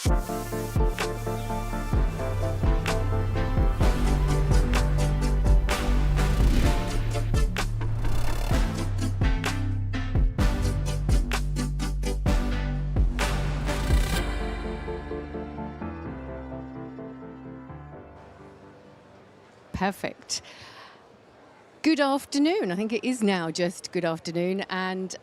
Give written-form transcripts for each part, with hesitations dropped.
Perfect. Good afternoon. I think it is now just good afternoon, and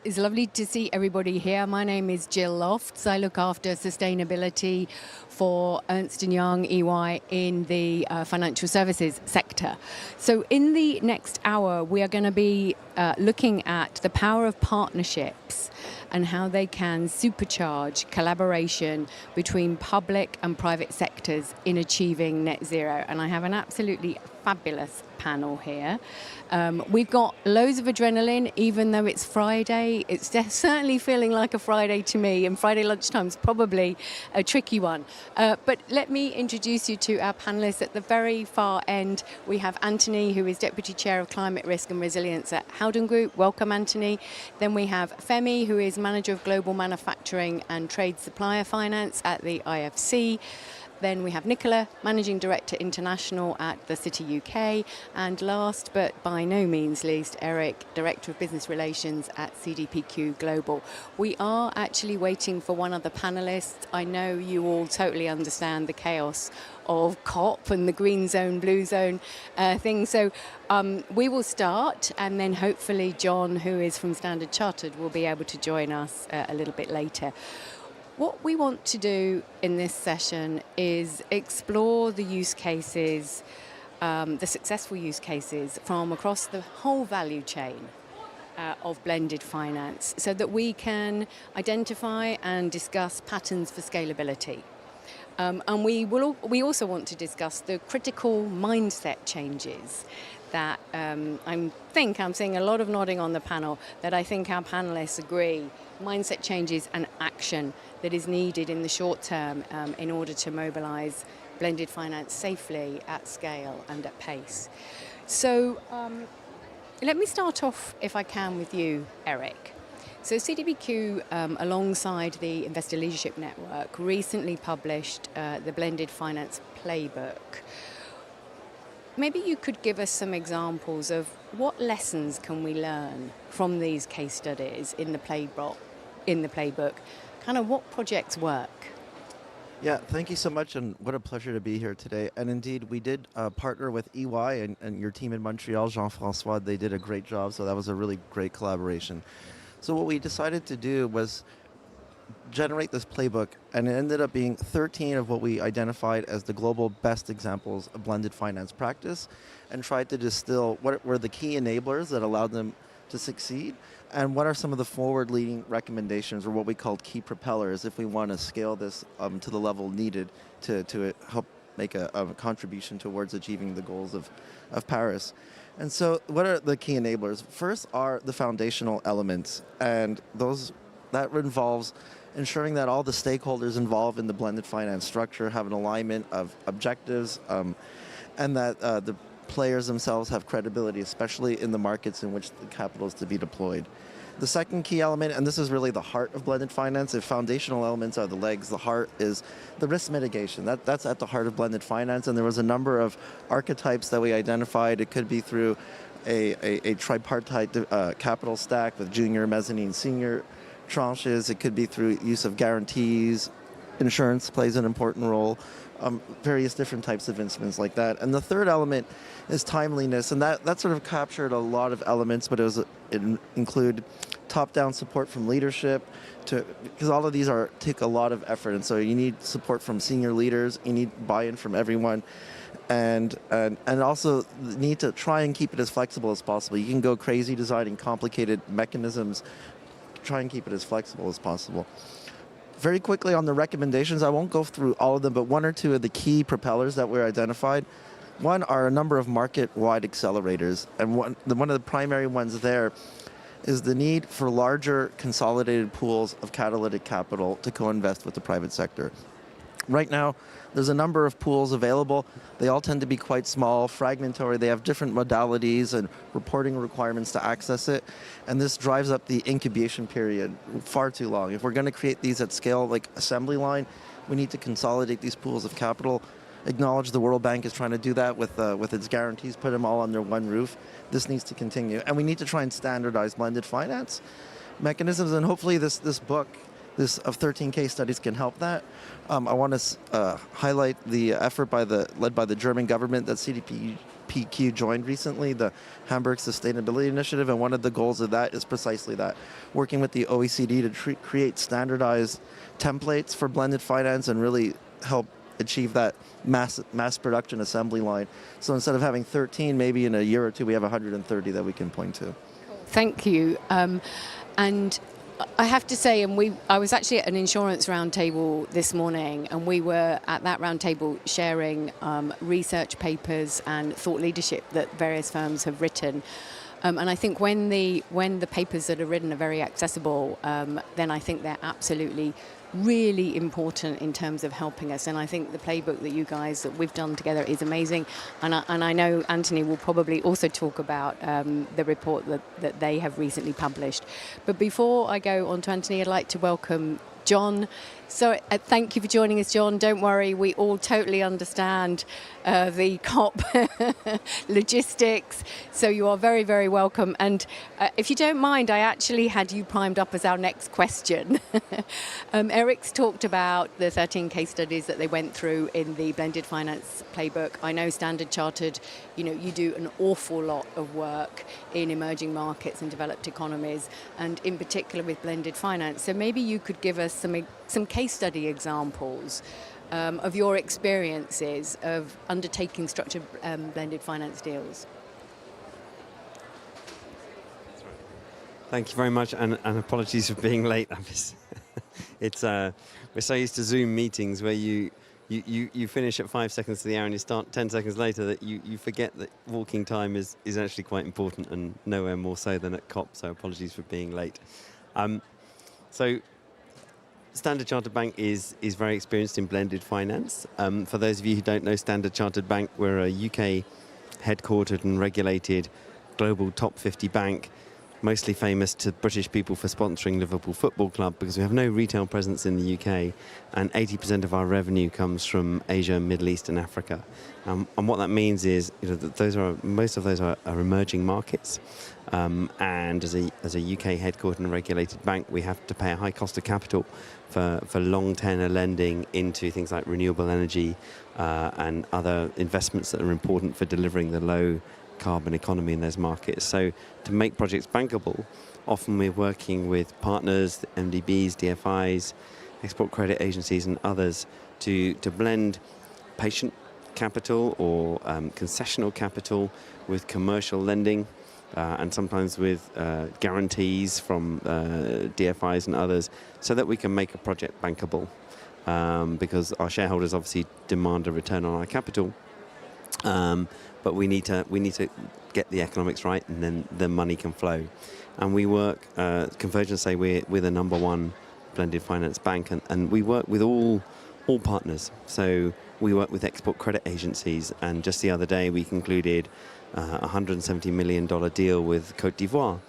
it's lovely to see everybody here. My name is Jill Lofts. I look after sustainability for Ernst & Young EY in the financial services sector. So in the next hour, we are going to be looking at the power of partnerships and how they can supercharge collaboration between public and private sectors in achieving net zero. And I have an absolutely fabulous panel here. We've got loads of adrenaline, even though it's Friday. It's certainly feeling like a Friday to me, and Friday lunchtime is probably a tricky one. But let me introduce you to our panelists. At the very far end, we have Anthony, who is Deputy Chair of Climate Risk and Resilience at Howden Group. Welcome, Anthony. Then we have Femi, who is Manager of Global Manufacturing and Trade Supplier Finance at the IFC. Then we have Nicola, Managing Director International at the City UK. And last but by no means least, Eric, Director of Business Relations at CDPQ Global. We are actually waiting for one of the panelists. I know you all totally understand the chaos of COP and the green zone, blue zone thing. So we will start, and then hopefully John, who is from Standard Chartered, will be able to join us a little bit later. What we want to do in this session is explore the use cases, the successful use cases from across the whole value chain of blended finance, so that we can identify and discuss patterns for scalability. And we also want to discuss the critical mindset changes that I'm seeing a lot of nodding on the panel, that I think our panelists agree, mindset changes and action that is needed in the short term in order to mobilize blended finance safely, at scale and at pace. So let me start off, if I can, with you, Eric. So CDPQ, alongside the Investor Leadership Network, recently published the Blended Finance Playbook. Maybe you could give us some examples of what lessons can we learn from these case studies in the playbook, kind of what projects work? Yeah, thank you so much, and what a pleasure to be here today. And indeed, we did partner with EY and your team in Montreal, Jean-François. They did a great job, so that was a really great collaboration. So what we decided to do was generate this playbook, and it ended up being 13 of what we identified as the global best examples of blended finance practice, and tried to distill what were the key enablers that allowed them to succeed, and what are some of the forward-leading recommendations, or what we called key propellers, if we want to scale this to the level needed to help make a contribution towards achieving the goals of Paris. And so what are the key enablers? First are the foundational elements, and that involves ensuring that all the stakeholders involved in the blended finance structure have an alignment of objectives, and that the players themselves have credibility, especially in the markets in which the capital is to be deployed. The second key element, and this is really the heart of blended finance, if foundational elements are the legs, the heart is the risk mitigation. That's at the heart of blended finance, and there was a number of archetypes that we identified. It could be through a tripartite capital stack with junior, mezzanine, senior tranches. It could be through use of guarantees. Insurance plays an important role. Various different types of instruments like that. And the third element is timeliness, and that sort of captured a lot of elements, but it include top-down support from leadership, because all of these take a lot of effort, and so you need support from senior leaders, you need buy-in from everyone, and also need to try and keep it as flexible as possible. You can go crazy designing complicated mechanisms, try and keep it as flexible as possible. Very quickly on the recommendations, I won't go through all of them, but one or two of the key propellers that were identified. One are a number of market-wide accelerators, and one of the primary ones there is the need for larger consolidated pools of catalytic capital to co-invest with the private sector. Right now, there's a number of pools available. They all tend to be quite small, fragmentary. They have different modalities and reporting requirements to access it. And this drives up the incubation period far too long. If we're going to create these at scale, like assembly line, we need to consolidate these pools of capital. Acknowledge the World Bank is trying to do that with its guarantees, put them all under one roof. This needs to continue. And we need to try and standardize blended finance mechanisms. And hopefully this book, this of 13 case studies, can help that. I want to highlight the effort led by the German government that CDPQ joined recently, the Hamburg Sustainability Initiative, and one of the goals of that is precisely that, working with the OECD to create standardized templates for blended finance and really help achieve that mass production assembly line. So instead of having 13, maybe in a year or two we have 130 that we can point to. Thank you. And I have to say, I was actually at an insurance roundtable this morning, and we were at that roundtable sharing research papers and thought leadership that various firms have written. And I think when the papers that are written are very accessible, then I think they're absolutely really important in terms of helping us. And I think the playbook that we've done together is amazing. And I know Anthony will probably also talk about the report that they have recently published. But before I go on to Anthony, I'd like to welcome John. So thank you for joining us, John. Don't worry, we all totally understand the COP logistics. So you are very, very welcome. And if you don't mind, I actually had you primed up as our next question. Eric's talked about the 13 case studies that they went through in the blended finance playbook. I know Standard Chartered, you do an awful lot of work in emerging markets and developed economies, and in particular with blended finance. So maybe you could give us some case study examples of your experiences of undertaking structured blended finance deals. Thank you very much, and apologies for being late. It's we're so used to Zoom meetings where you finish at 5 seconds to the hour and you start 10 seconds later that you forget that walking time is actually quite important, and nowhere more so than at COP. So apologies for being late. So Standard Chartered Bank is very experienced in blended finance. For those of you who don't know Standard Chartered Bank, we're a UK headquartered and regulated global top 50 bank, mostly famous to British people for sponsoring Liverpool Football Club, because we have no retail presence in the UK, and 80% of our revenue comes from Asia, Middle East and Africa. And what that means is that most of those are emerging markets. And as a UK headquartered and regulated bank, we have to pay a high cost of capital for long tenor lending into things like renewable energy and other investments that are important for delivering the low carbon economy in those markets. So to make projects bankable, often we're working with partners, MDBs, DFIs, export credit agencies and others to blend patient capital or concessional capital with commercial lending, and sometimes with guarantees from DFIs and others, so that we can make a project bankable, because our shareholders obviously demand a return on our capital, but we need to get the economics right, and then the money can flow. And we work, Convergence say we're the #1 blended finance bank, and we work with all partners. So we work with export credit agencies, and just the other day we concluded a $170 million deal with Côte d'Ivoire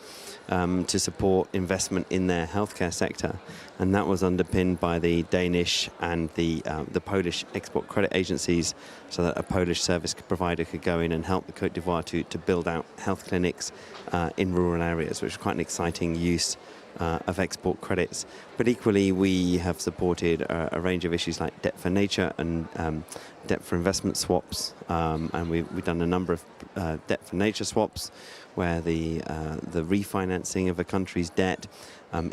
to support investment in their healthcare sector, and that was underpinned by the Danish and the Polish export credit agencies, so that a Polish service provider could go in and help the Côte d'Ivoire to build out health clinics in rural areas, which is quite an exciting use of export credits. But equally, we have supported a range of issues like debt for nature and debt for investment swaps, and we've done a number of debt for nature swaps, where the refinancing of a country's debt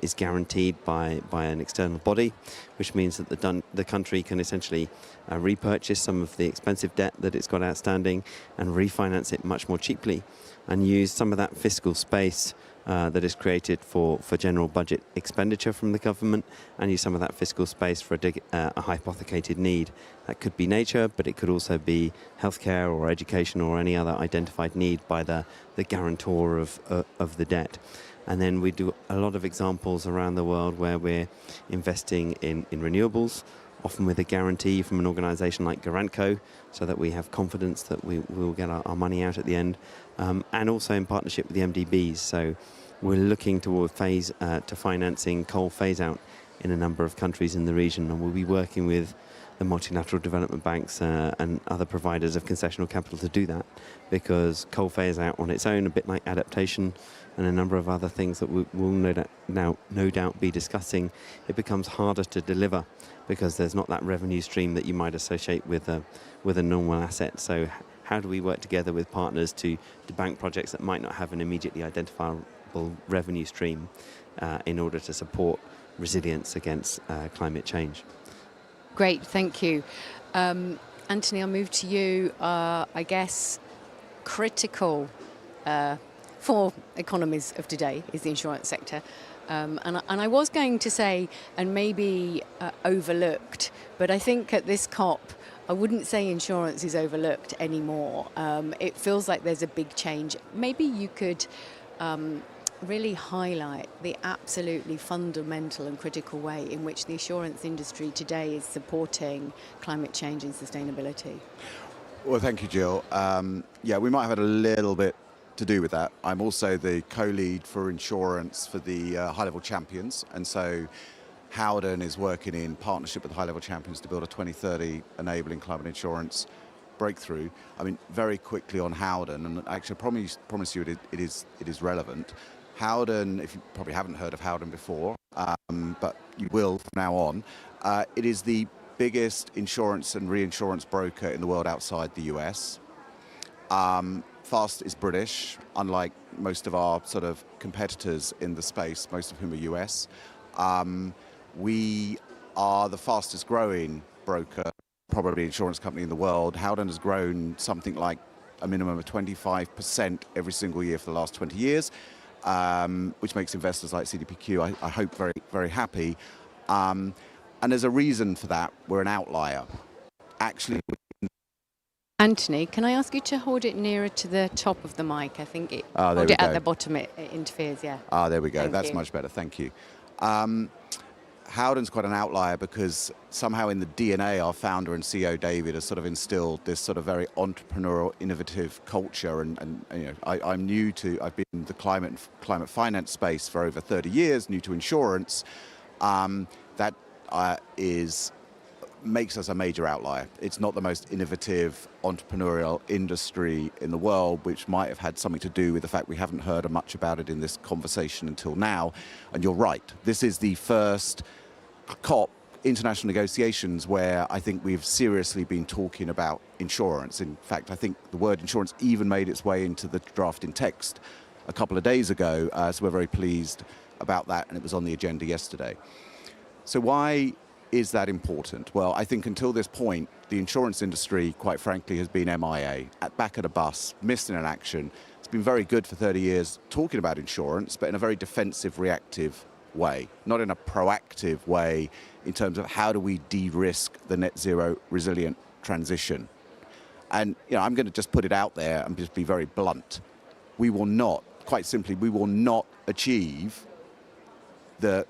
is guaranteed by an external body, which means that the country can essentially repurchase some of the expensive debt that it's got outstanding and refinance it much more cheaply, and use some of that fiscal space that is created for general budget expenditure from the government, and use some of that fiscal space for a hypothecated need. That could be nature, but it could also be healthcare or education or any other identified need by the guarantor of the debt. And then we do a lot of examples around the world where we're investing in renewables, often with a guarantee from an organisation like Garantco, so that we have confidence that we will get our money out at the end, and also in partnership with the MDBs. So we're looking toward to financing coal phase out in a number of countries in the region, and we'll be working with the multilateral development banks and other providers of concessional capital to do that, because coal phase out on its own, a bit like adaptation and a number of other things that we'll no doubt be discussing, it becomes harder to deliver because there's not that revenue stream that you might associate with a normal asset. So how do we work together with partners to bank projects that might not have an immediately identifiable revenue stream in order to support resilience against climate change? Great, thank you. Anthony, I'll move to you. I guess critical for economies of today is the insurance sector. And I was going to say, and maybe overlooked, but I think at this COP, I wouldn't say insurance is overlooked anymore. It feels like there's a big change. Maybe you could really highlight the absolutely fundamental and critical way in which the insurance industry today is supporting climate change and sustainability. Well, thank you, Jill. Yeah, we might have had a little bit to do with that. I'm also the co-lead for insurance for the high-level champions, and so Howden is working in partnership with high-level champions to build a 2030 enabling climate insurance breakthrough. I mean, very quickly on Howden, and actually I promise you it is relevant. Howden, if you probably haven't heard of Howden before, but you will from now on, it is the biggest insurance and reinsurance broker in the world outside the US. Fast is British, unlike most of our sort of competitors in the space, most of whom are US. We are the fastest growing broker, probably insurance company in the world. Howden has grown something like a minimum of 25% every single year for the last 20 years. Which makes investors like CDPQ, I hope, very, very happy. And there's a reason for that. We're an outlier. Actually, Anthony, can I ask you to hold it nearer to the top of the mic? I think there hold we it at go. the bottom, it interferes, yeah. There we go. Thank That's you. much better. Thank you. Howden's quite an outlier because somehow in the DNA, our founder and CEO, David, has sort of instilled this sort of very entrepreneurial, innovative culture. And you know, I've been in the climate finance space for over 30 years, new to insurance. That makes us a major outlier. It's not the most innovative entrepreneurial industry in the world, which might have had something to do with the fact we haven't heard much about it in this conversation until now. And you're right, this is the first COP international negotiations where I think we've seriously been talking about insurance. In fact, I think the word insurance even made its way into the draft in text a couple of days ago, so we're very pleased about that, and it was on the agenda yesterday. So why is that important? Well, I think until this point, the insurance industry, quite frankly, has been MIA, back at a bus, missing in action. It's been very good for 30 years talking about insurance, but in a very defensive, reactive way, not in a proactive way in terms of how do we de-risk the net zero resilient transition. And you know, I'm going to just put it out there and just be very blunt. We will not, quite simply, we will not achieve the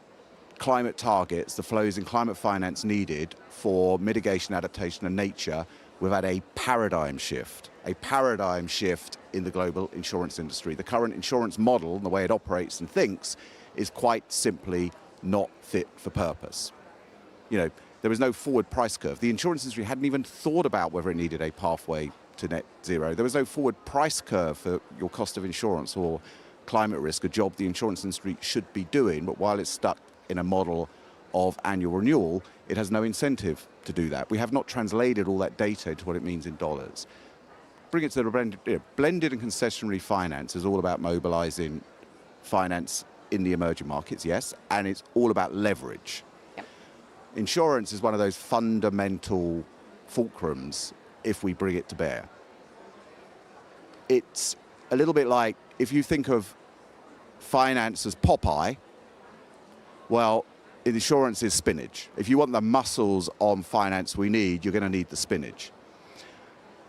climate targets, the flows in climate finance needed for mitigation, adaptation and nature without a paradigm shift in the global insurance industry. The current insurance model and the way it operates and thinks is quite simply not fit for purpose. You know, there was no forward price curve. The insurance industry hadn't even thought about whether it needed a pathway to net zero. There was no forward price curve for your cost of insurance or climate risk, a job the insurance industry should be doing, but while it's stuck in a model of annual renewal, it has no incentive to do that. We have not translated all that data into what it means in dollars. Bring it to the blended and concessionary finance is all about mobilizing finance in the emerging markets, yes, and it's all about leverage. Yep. Insurance is one of those fundamental fulcrums if we bring it to bear. It's a little bit like if you think of finance as Popeye, well, insurance is spinach. If you want the muscles on finance we need, you're going to need the spinach.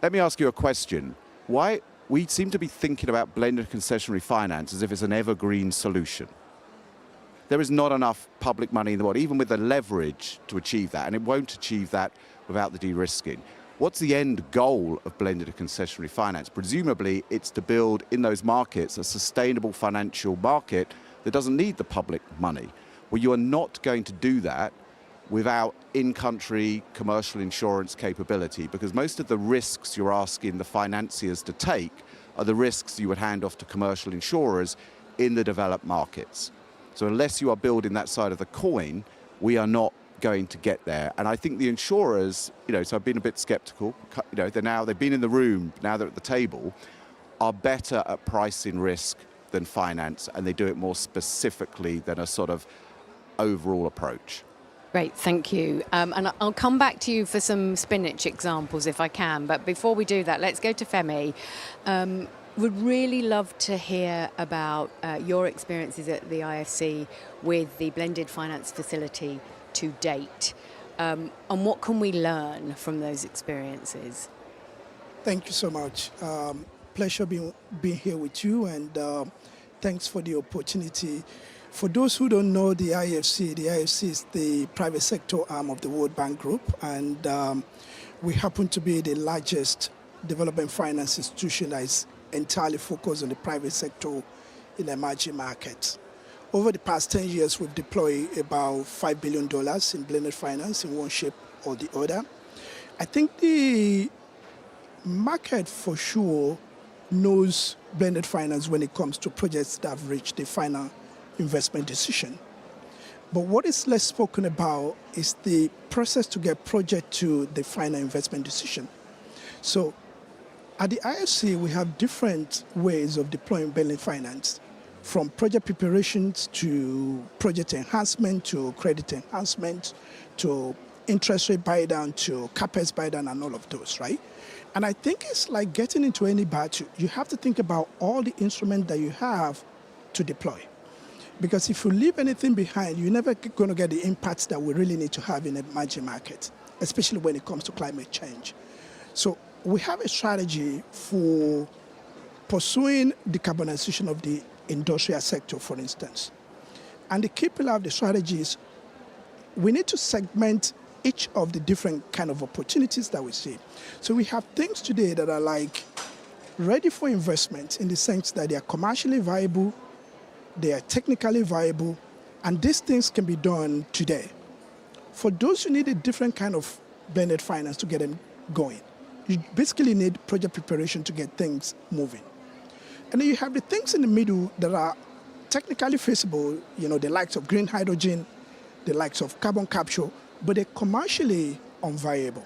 Let me ask you a question. Why we seem to be thinking about blended concessionary finance as if it's an evergreen solution. There is not enough public money in the world, even with the leverage, to achieve that, and it won't achieve that without the de-risking. What's the end goal of blended and concessionary finance? Presumably, it's to build in those markets a sustainable financial market that doesn't need the public money. Well, you are not going to do that without in-country commercial insurance capability, because most of the risks you're asking the financiers to take are the risks you would hand off to commercial insurers in the developed markets. So unless you are building that side of the coin, we are not going to get there. And I think the insurers, so I've been a bit skeptical, they've been in the room, now they're at the table, are better at pricing risk than finance, and they do it more specifically than a sort of overall approach. Great, thank you. And I'll come back to you for some spinach examples if I can. But before we do that, let's go to Femi. Would really love to hear about your experiences at the IFC with the blended finance facility to date. And what can we learn from those experiences? Thank you so much. Pleasure being here with you, and thanks for the opportunity. For those who don't know the IFC is the private sector arm of the World Bank Group, and we happen to be the largest development finance institution that is entirely focused on the private sector in emerging markets. Over the past 10 years, we've deployed about $5 billion in blended finance in one shape or the other. I think the market for sure knows blended finance when it comes to projects that have reached the final investment decision. But what is less spoken about is the process to get project to the final investment decision. So at the IFC, we have different ways of deploying blended finance, from project preparations to project enhancement to credit enhancement to interest rate buy down to CapEx buy down and all of those, right? And I think it's like getting into any battle. You have to think about all the instruments that you have to deploy. Because if you leave anything behind, you're never going to get the impacts that we really need to have in emerging markets, especially when it comes to climate change. So we have a strategy for pursuing decarbonization of the industrial sector, for instance. And the key pillar of the strategy is we need to segment each of the different kind of opportunities that we see. So we have things today that are like ready for investment in the sense that they are commercially viable, they are technically viable, and these things can be done today. For those who need a different kind of blended finance to get them going, you basically need project preparation to get things moving. And then you have the things in the middle that are technically feasible, the likes of green hydrogen, the likes of carbon capture, but they're commercially unviable.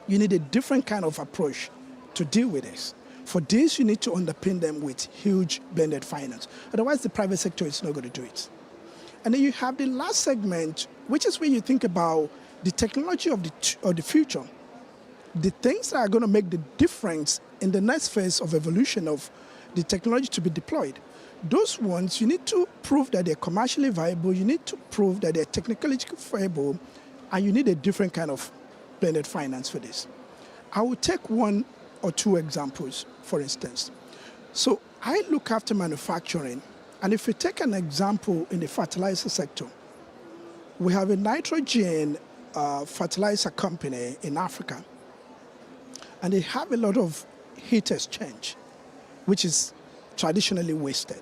You need a different kind of approach to deal with this. For this, you need to underpin them with huge blended finance. Otherwise, the private sector is not going to do it. And then you have the last segment, which is when you think about the technology of the future, the things that are going to make the difference in the next phase of evolution of the technology to be deployed. Those ones, you need to prove that they're commercially viable, you need to prove that they're technically viable, and you need a different kind of blended finance for this. I will take one or two examples, for instance. So I look after manufacturing, and if we take an example in the fertilizer sector, we have a nitrogen fertilizer company in Africa, and they have a lot of heat exchange, which is traditionally wasted.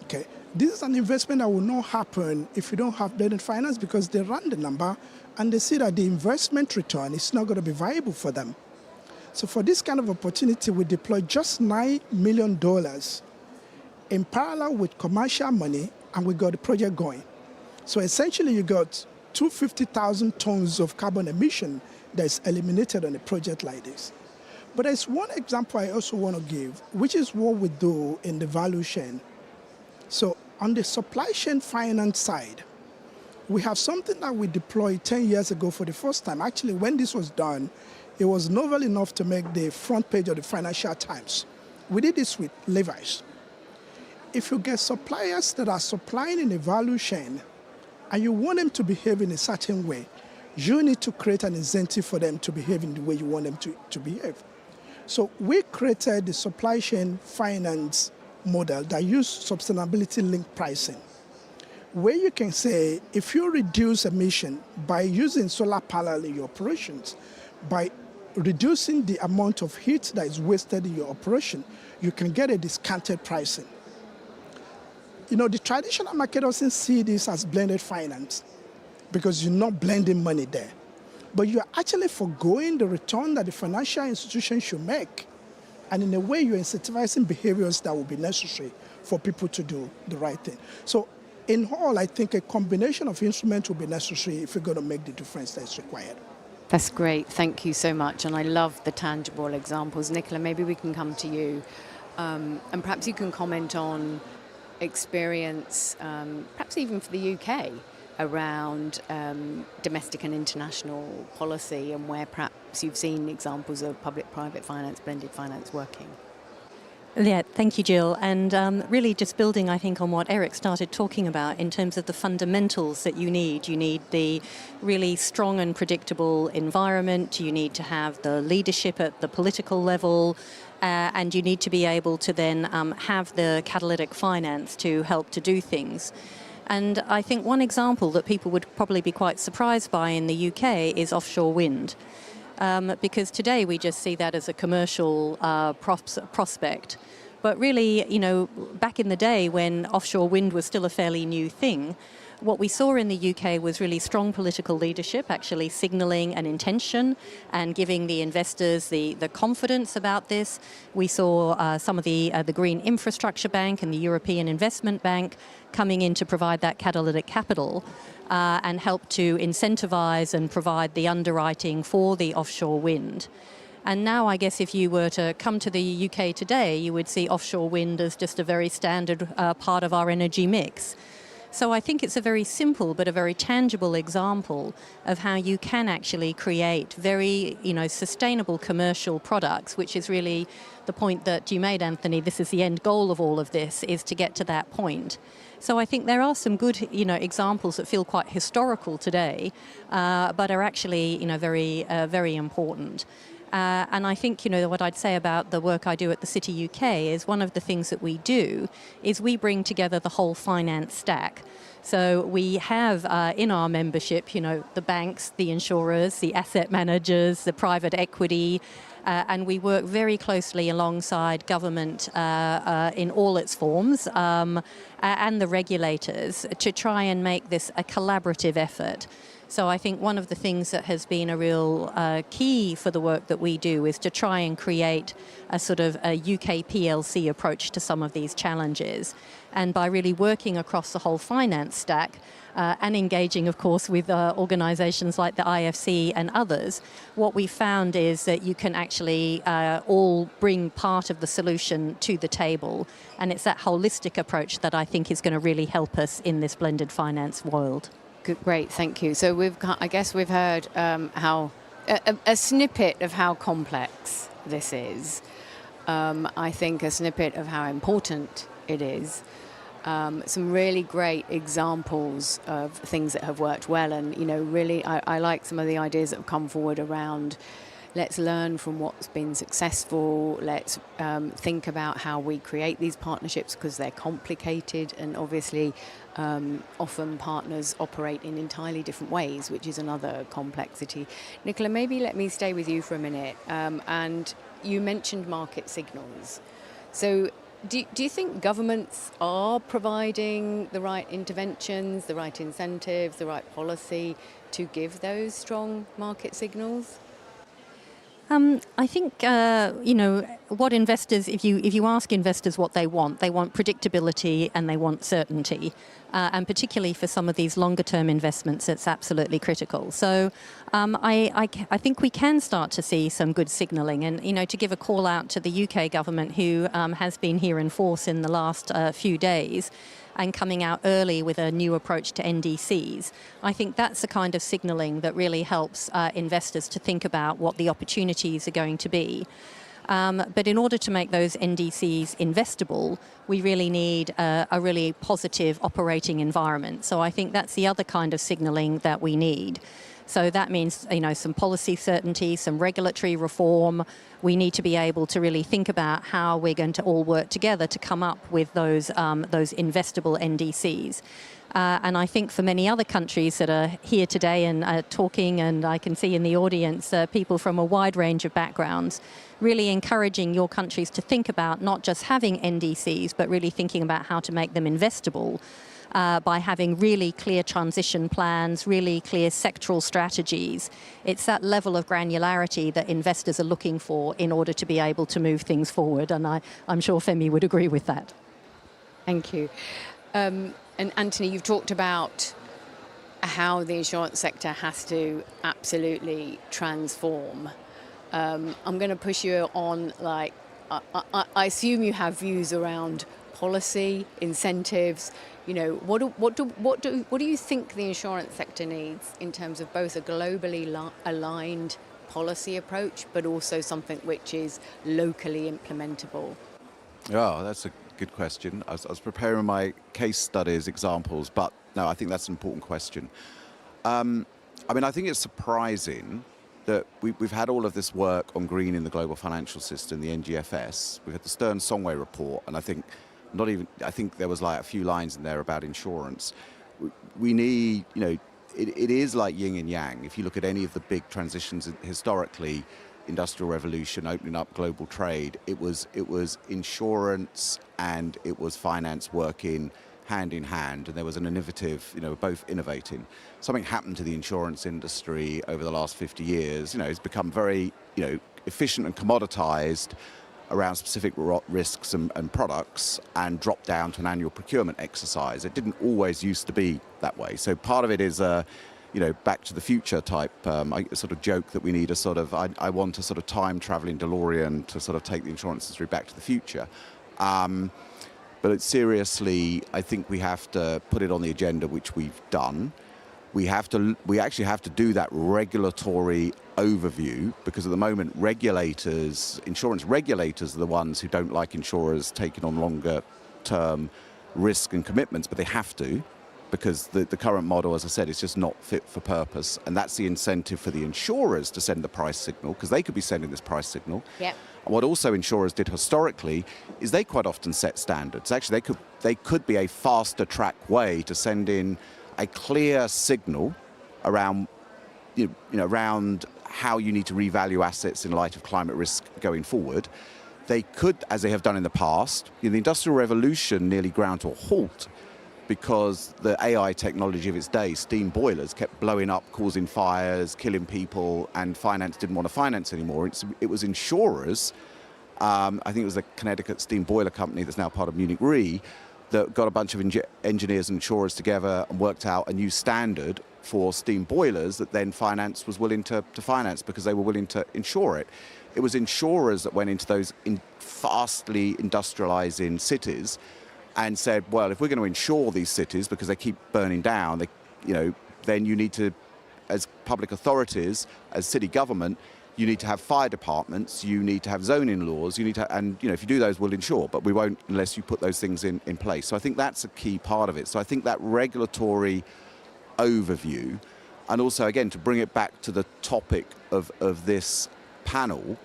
Okay, this is an investment that will not happen if you don't have blended finance, because they run the number and they see that the investment return is not going to be viable for them. So for this kind of opportunity, we deploy just $9 million in parallel with commercial money, and we got the project going. So essentially, you got 250,000 tons of carbon emission that is eliminated on a project like this. But there's one example I also want to give, which is what we do in the value chain. So on the supply chain finance side, we have something that we deployed 10 years ago for the first time. Actually, when this was done, it was novel enough to make the front page of the Financial Times. We did this with Levi's. If you get suppliers that are supplying in the value chain and you want them to behave in a certain way, you need to create an incentive for them to behave in the way you want them to behave. So we created the supply chain finance model that used sustainability-linked pricing. where you can say, if you reduce emission by using solar panel in your operations, by reducing the amount of heat that is wasted in your operation, you can get a discounted pricing. You know, the traditional market doesn't see this as blended finance because you're not blending money there. But you're actually foregoing the return that the financial institution should make. And in a way, you're incentivizing behaviors that will be necessary for people to do the right thing. So in all, I think a combination of instruments will be necessary if we're going to make the difference that's required. That's great. Thank you so much. And I love the tangible examples. Nicola, maybe we can come to you. And perhaps you can comment on experience, perhaps even for the UK, around domestic and international policy and where perhaps you've seen examples of public-private finance, blended finance working. Yeah, thank you, Jill. And really just building, I think, on what Eric started talking about in terms of the fundamentals that you need. You need the really strong and predictable environment. You need to have the leadership at the political level. And you need to be able to then have the catalytic finance to help to do things. And I think one example that people would probably be quite surprised by in the UK is offshore wind. Because today we just see that as a commercial prospect. But really, you know, back in the day when offshore wind was still a fairly new thing, what we saw in the UK was really strong political leadership, actually signalling an intention and giving the investors the confidence about this. We saw some of the Green Infrastructure Bank and the European Investment Bank coming in to provide that catalytic capital and help to incentivize and provide the underwriting for the offshore wind. And now I guess if you were to come to the UK today, you would see offshore wind as just a very standard part of our energy mix. So I think it's a very simple but a very tangible example of how you can actually create very, you know, sustainable commercial products, which is really the point that you made, Anthony. This is the end goal of all of this, is to get to that point. So I think there are some good, you know, examples that feel quite historical today, but are actually, you know, very important. And I think, you know, what I'd say about the work I do at the City UK is one of the things that we do is we bring together the whole finance stack. So we have in our membership, you know, the banks, the insurers, the asset managers, the private equity, and we work very closely alongside government in all its forms and the regulators to try and make this a collaborative effort. So I think one of the things that has been a real key for the work that we do is to try and create a sort of a UK PLC approach to some of these challenges. And by really working across the whole finance stack and engaging, of course, with organisations like the IFC and others, what we found is that you can actually all bring part of the solution to the table. And it's that holistic approach that I think is going to really help us in this blended finance world. Good, great, thank you. So I guess we've heard how a snippet of how complex this is. I think a snippet of how important it is. Some really great examples of things that have worked well, and you know, really, I like some of the ideas that have come forward around. Let's learn from what's been successful. Let's think about how we create these partnerships because they're complicated, and obviously often partners operate in entirely different ways, which is another complexity. Nicola, maybe let me stay with you for a minute. And you mentioned market signals. So do you think governments are providing the right interventions, the right incentives, the right policy to give those strong market signals? I think, you know, what investors, if you ask investors what they want predictability and they want certainty. And particularly for some of these longer term investments, it's absolutely critical. So I think we can start to see some good signalling. And, you know, to give a call out to the UK government, who has been here in force in the last few days, and coming out early with a new approach to NDCs. I think that's the kind of signalling that really helps investors to think about what the opportunities are going to be. But in order to make those NDCs investable, we really need a really positive operating environment. So I think that's the other kind of signalling that we need. So that means, some policy certainty, some regulatory reform. We need to be able to really think about how we're going to all work together to come up with those investable NDCs. And I think for many other countries that are here today and talking, and I can see in the audience people from a wide range of backgrounds, really encouraging your countries to think about not just having NDCs, but really thinking about how to make them investable. By having really clear transition plans, really clear sectoral strategies. It's that level of granularity that investors are looking for in order to be able to move things forward, and I'm sure Femi would agree with that. Thank you. And Anthony, you've talked about how the insurance sector has to absolutely transform. I'm going to push you on, I assume you have views around policy, incentives. What do you think the insurance sector needs in terms of both a globally aligned policy approach, but also something which is locally implementable? Oh, that's a good question. I was preparing my case studies examples, but no, I think that's an important question. I think it's surprising that we've had all of this work on greening the global financial system, the NGFS. We've had the Stern-Songway report, and I think there was a few lines in there about insurance. We need, it is like yin and yang. If you look at any of the big transitions historically, Industrial Revolution, opening up global trade, it was insurance and it was finance working hand in hand, and there was an innovative, both innovating. Something happened to the insurance industry over the last 50 years. It's become very, efficient and commoditized around specific risks and products, and dropped down to an annual procurement exercise. It didn't always used to be that way. So part of it is back to the future type, sort of joke that we need I want a sort of time traveling DeLorean to sort of take the insurance industry back to the future. But seriously, I think we have to put it on the agenda, which we've done. We actually have to do that regulatory overview, because at the moment insurance regulators are the ones who don't like insurers taking on longer term risk and commitments, but they have to, because the current model, as I said, is just not fit for purpose. And that's the incentive for the insurers to send the price signal, because they could be sending this price signal. Yep. And what also insurers did historically is they quite often set standards. Actually, they could be a faster track way to send in a clear signal around around how you need to revalue assets in light of climate risk going forward. They could, as they have done in the past, the Industrial Revolution nearly ground to a halt because the AI technology of its day, steam boilers, kept blowing up, causing fires, killing people, and finance didn't want to finance anymore. It was insurers, I think it was the Connecticut Steam Boiler Company that's now part of Munich Re, that got a bunch of engineers and insurers together and worked out a new standard for steam boilers that then finance was willing to finance, because they were willing to insure it. It was insurers that went into those fastly industrializing cities and said, well, if we're going to insure these cities because they keep burning down, then you need to, as public authorities, as city government, you need to have fire departments, you need to have zoning laws, if you do those, we'll insure, but we won't unless you put those things in place. So I think that's a key part of it. So I think that regulatory overview, and also, again, to bring it back to the topic of this panel,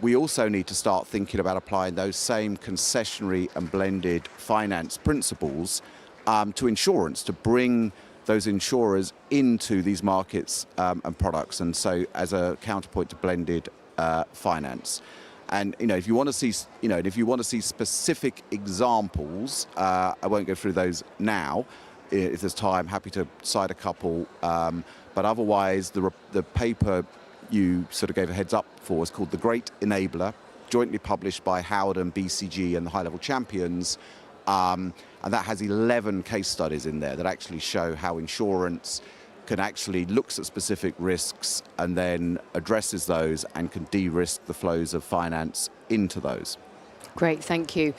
we also need to start thinking about applying those same concessionary and blended finance principles to insurance, to bring those insurers into these markets and products, and so as a counterpoint to blended finance. And if you want to see specific examples, I won't go through those now. If there's time, happy to cite a couple. But otherwise, the paper you sort of gave a heads up for is called The Great Enabler, jointly published by Howard and BCG and the High Level Champions. And that has 11 case studies in there that actually show how insurance can actually looks at specific risks and then addresses those and can de-risk the flows of finance into those. Great, thank you.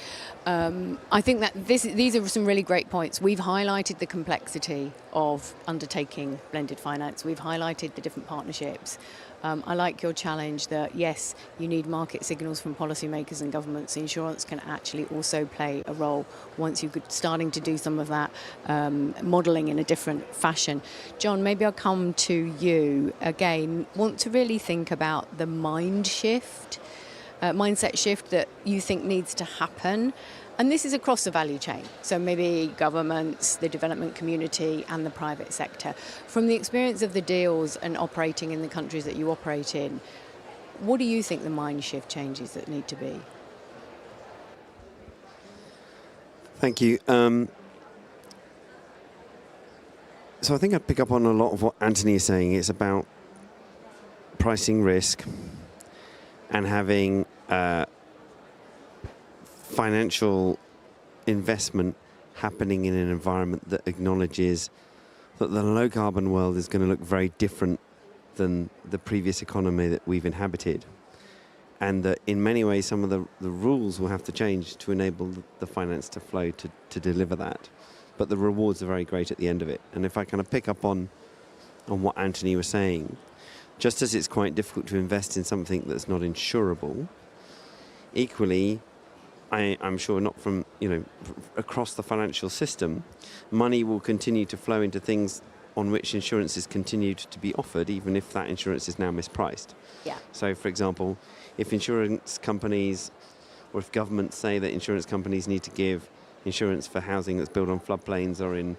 I think that these are some really great points. We've highlighted the complexity of undertaking blended finance. We've highlighted the different partnerships. I like your challenge that, yes, you need market signals from policymakers and governments. Insurance can actually also play a role once you're starting to do some of that modelling in a different fashion. John, maybe I'll come to you again. Want to really think about the mindset shift that you think needs to happen. And this is across the value chain. So maybe governments, the development community, and the private sector. From the experience of the deals and operating in the countries that you operate in, what do you think the mind shift changes that need to be? Thank you. So I think I pick up on a lot of what Anthony is saying. It's about pricing risk and having financial investment happening in an environment that acknowledges that the low carbon world is going to look very different than the previous economy that we've inhabited, and that in many ways some of the rules will have to change to enable the finance to flow to deliver that. But the rewards are very great at the end of it. And if I kind of pick up on what Anthony was saying, just as it's quite difficult to invest in something that's not insurable, equally, I'm sure not from, across the financial system, money will continue to flow into things on which insurance is continued to be offered, even if that insurance is now mispriced. Yeah. So, for example, if insurance companies or if governments say that insurance companies need to give insurance for housing that's built on floodplains or in,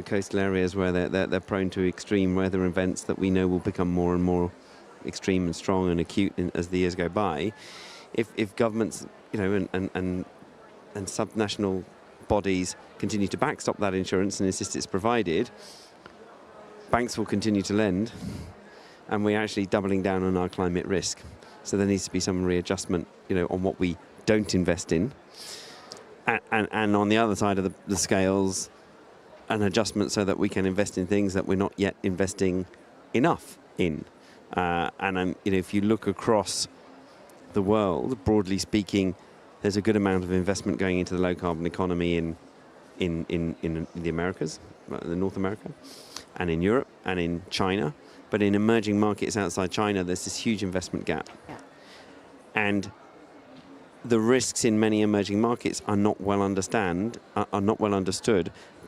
coastal areas where they're prone to extreme weather events that we know will become more and more extreme and strong and acute as the years go by, if governments, and subnational bodies continue to backstop that insurance and insist it's provided, banks will continue to lend, and we're actually doubling down on our climate risk. So there needs to be some readjustment, on what we don't invest in. And on the other side of the scales, an adjustment so that we can invest in things that we're not yet investing enough in. If you look across the world, broadly speaking, there's a good amount of investment going into the low carbon economy in the Americas, in North America, and in Europe, and in China. But in emerging markets outside China, there's this huge investment gap. Yeah. And the risks in many emerging markets are not well understood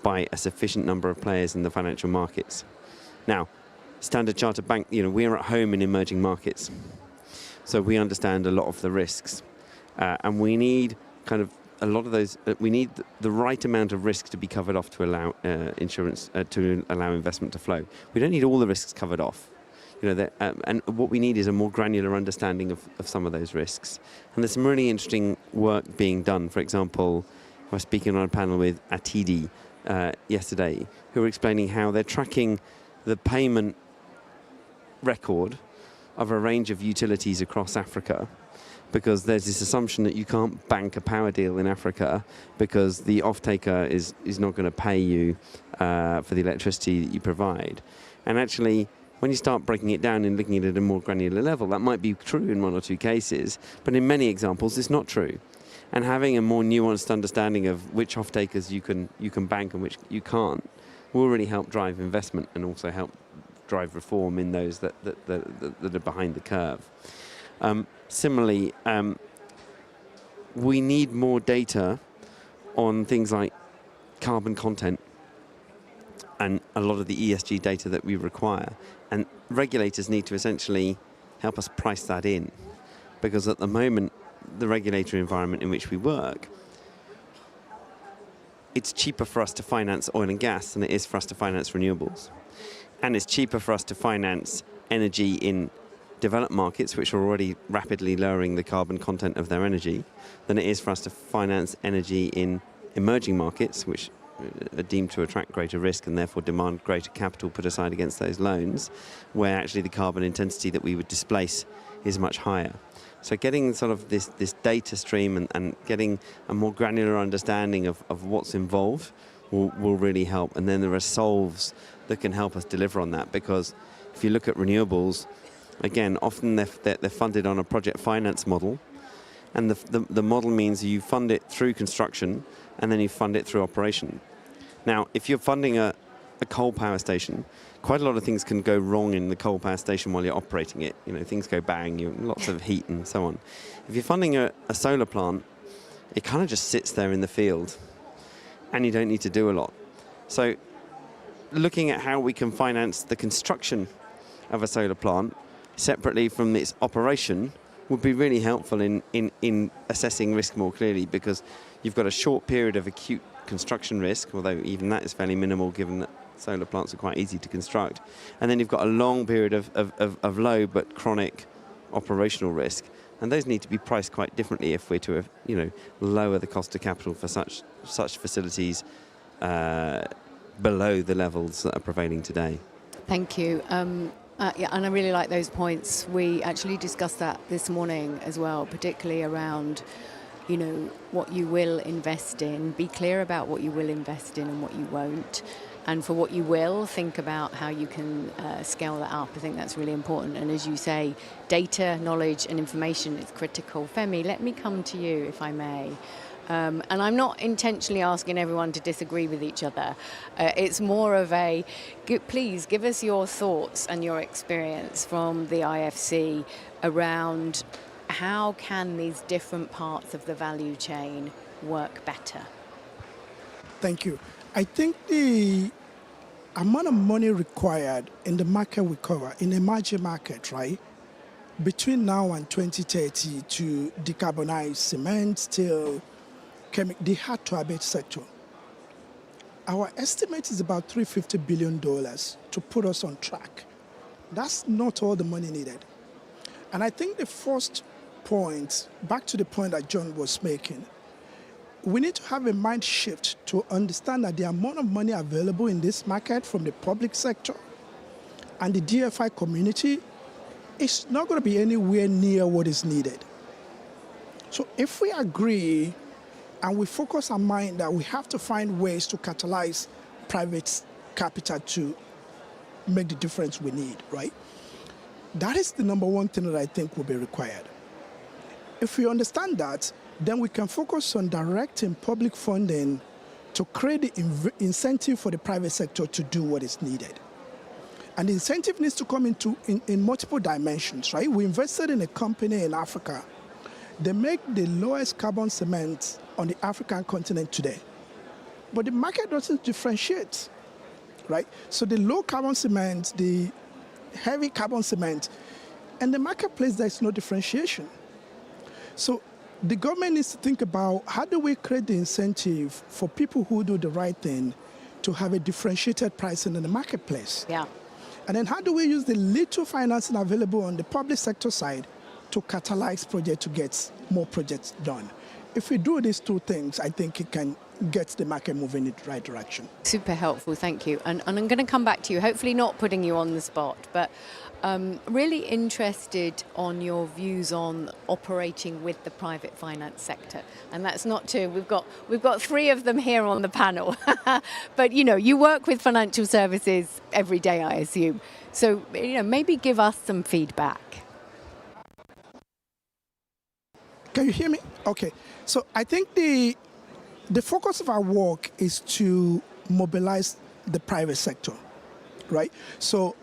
by a sufficient number of players in the financial markets. Now, Standard Chartered Bank, we're at home in emerging markets, so we understand a lot of the risks, and we need kind of a lot of those. We need the right amount of risk to be covered off to allow insurance to allow investment to flow. We don't need all the risks covered off. And what we need is a more granular understanding of some of those risks. And there's some really interesting work being done. For example, I was speaking on a panel with Atidi yesterday, who were explaining how they're tracking the payment record of a range of utilities across Africa, because there's this assumption that you can't bank a power deal in Africa because the off-taker is not going to pay you for the electricity that you provide. And actually, when you start breaking it down and looking at it at a more granular level, that might be true in one or two cases, but in many examples, it's not true. And having a more nuanced understanding of which off-takers you can bank and which you can't will really help drive investment and also help drive reform in those that are behind the curve. Similarly, we need more data on things like carbon content and a lot of the ESG data that we require. And regulators need to essentially help us price that in, because at the moment, the regulatory environment in which we work, it's cheaper for us to finance oil and gas than it is for us to finance renewables. And it's cheaper for us to finance energy in developed markets, which are already rapidly lowering the carbon content of their energy, than it is for us to finance energy in emerging markets, which are deemed to attract greater risk and therefore demand greater capital put aside against those loans, where actually the carbon intensity that we would displace is much higher. So getting sort of this data stream and getting a more granular understanding of what's involved will really help. And then there are solves that can help us deliver on that, because if you look at renewables, again, often they're funded on a project finance model, and the model means you fund it through construction and then you fund it through operation. Now, if you're funding a a coal power station, quite a lot of things can go wrong in the coal power station while you're operating it. You know, things go bang, lots of heat and so on. If you're funding a solar plant, it kind of just sits there in the field, and you don't need to do a lot. So looking at how we can finance the construction of a solar plant separately from its operation would be really helpful in assessing risk more clearly, because you've got a short period of acute construction risk, although even that is fairly minimal given that solar plants are quite easy to construct. And then you've got a long period of low but chronic operational risk. And those need to be priced quite differently if we're to, lower the cost of capital for such facilities below the levels that are prevailing today. Thank you. Yeah, and I really like those points. We actually discussed that this morning as well, particularly around, what you will invest in. Be clear about what you will invest in and what you won't. And for what you will, think about how you can scale that up. I think that's really important. And as you say, data, knowledge and information is critical. Femi, let me come to you, if I may. And I'm not intentionally asking everyone to disagree with each other. It's more of please give us your thoughts and your experience from the IFC around how can these different parts of the value chain work better? Thank you. I think the amount of money required in the market we cover, in the emerging market, right, between now and 2030 to decarbonize cement, steel, the hard-to-abate sector, our estimate is about $350 billion to put us on track. That's not all the money needed. And I think the first point, back to the point that John was making, we need to have a mind shift to understand that the amount of money available in this market from the public sector and the DFI community is not going to be anywhere near what is needed. So if we agree and we focus our mind that we have to find ways to catalyze private capital to make the difference we need, right? That is the number one thing that I think will be required. If we understand that, then we can focus on directing public funding to create the incentive for the private sector to do what is needed. And the incentive needs to come in multiple dimensions, right? We invested in a company in Africa. They make the lowest carbon cement on the African continent today. But the market doesn't differentiate, right? So the low carbon cement, the heavy carbon cement, and the marketplace, there's no differentiation. So the government needs to think about how do we create the incentive for people who do the right thing to have a differentiated pricing in the marketplace. Yeah. And then how do we use the little financing available on the public sector side to catalyze projects to get more projects done? If we do these two things, I think it can get the market moving in the right direction. Super helpful, thank you. And I'm going to come back to you, hopefully not putting you on the spot, but really interested on your views on operating with the private finance sector. And that's not two, we've got three of them here on the panel. But you work with financial services every day, I assume. So maybe give us some feedback. Can you hear me? Okay. So I think the focus of our work is to mobilize the private sector, right? So